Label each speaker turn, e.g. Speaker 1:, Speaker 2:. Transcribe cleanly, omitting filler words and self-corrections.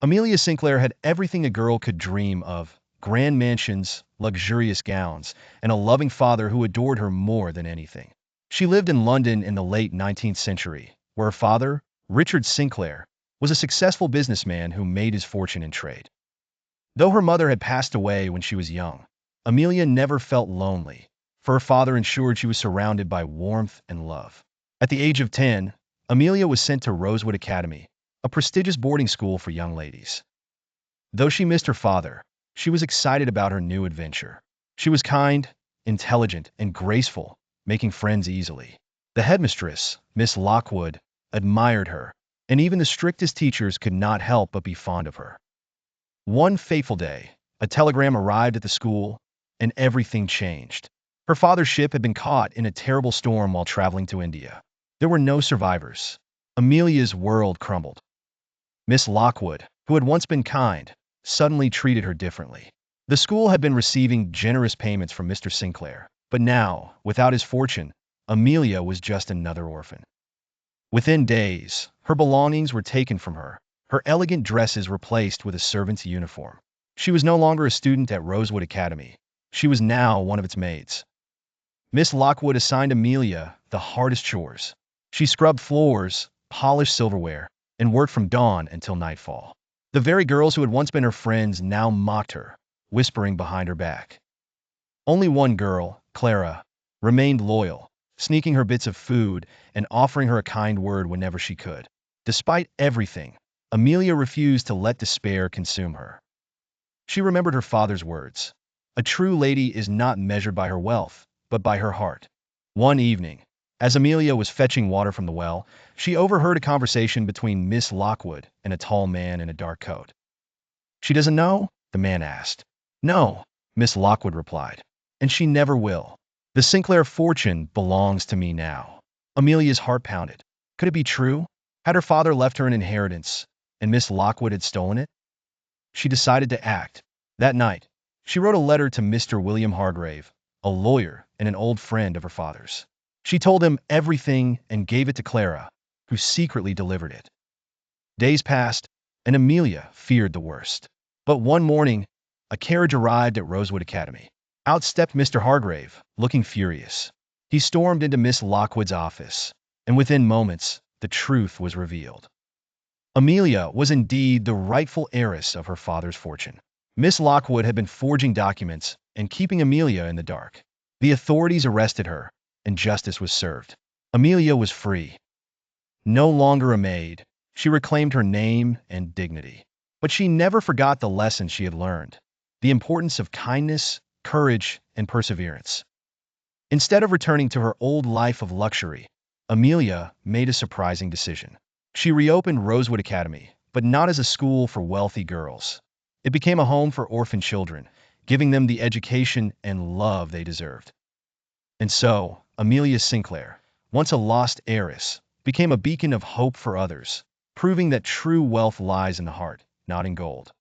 Speaker 1: Amelia Sinclair had everything a girl could dream of: grand mansions, luxurious gowns, and a loving father who adored her more than anything. She lived in London in the late 19th century, where her father, Richard Sinclair, was a successful businessman who made his fortune in trade. Though her mother had passed away when she was young, Amelia never felt lonely, for her father ensured she was surrounded by warmth and love. At the age of 10, Amelia was sent to Rosewood Academy, a prestigious boarding school for young ladies. Though she missed her father, she was excited about her new adventure. She was kind, intelligent, and graceful, making friends easily. The headmistress, Miss Lockwood, admired her, and even the strictest teachers could not help but be fond of her. One fateful day, a telegram arrived at the school, and everything changed. Her father's ship had been caught in a terrible storm while traveling to India. There were no survivors. Amelia's world crumbled. Miss Lockwood, who had once been kind, suddenly treated her differently. The school had been receiving generous payments from Mr. Sinclair, but now, without his fortune, Amelia was just another orphan. Within days, her belongings were taken from her, her elegant dresses replaced with a servant's uniform. She was no longer a student at Rosewood Academy. She was now one of its maids. Miss Lockwood assigned Amelia the hardest chores. She scrubbed floors, polished silverware, and worked from dawn until nightfall. The very girls who had once been her friends now mocked her, whispering behind her back. Only one girl, Clara, remained loyal, sneaking her bits of food and offering her a kind word whenever she could. Despite everything, Amelia refused to let despair consume her. She remembered her father's words: "A true lady is not measured by her wealth, but by her heart." One evening, as Amelia was fetching water from the well, she overheard a conversation between Miss Lockwood and a tall man in a dark coat. "She doesn't know?" the man asked. "No," Miss Lockwood replied, "and she never will. The Sinclair fortune belongs to me now." Amelia's heart pounded. Could it be true? Had her father left her an inheritance, and Miss Lockwood had stolen it? She decided to act. That night, she wrote a letter to Mr. William Hargrave, a lawyer and an old friend of her father's. She told him everything and gave it to Clara, who secretly delivered it. Days passed, and Amelia feared the worst. But one morning, a carriage arrived at Rosewood Academy. Out stepped Mr. Hargrave, looking furious. He stormed into Miss Lockwood's office, and within moments, the truth was revealed. Amelia was indeed the rightful heiress of her father's fortune. Miss Lockwood had been forging documents and keeping Amelia in the dark. The authorities arrested her, and justice was served. Amelia was free. No longer a maid, she reclaimed her name and dignity. But she never forgot the lesson she had learned: the importance of kindness, courage, and perseverance. Instead of returning to her old life of luxury, Amelia made a surprising decision. She reopened Rosewood Academy, but not as a school for wealthy girls. It became a home for orphan children, giving them the education and love they deserved. And so, Amelia Sinclair, once a lost heiress, became a beacon of hope for others, proving that true wealth lies in the heart, not in gold.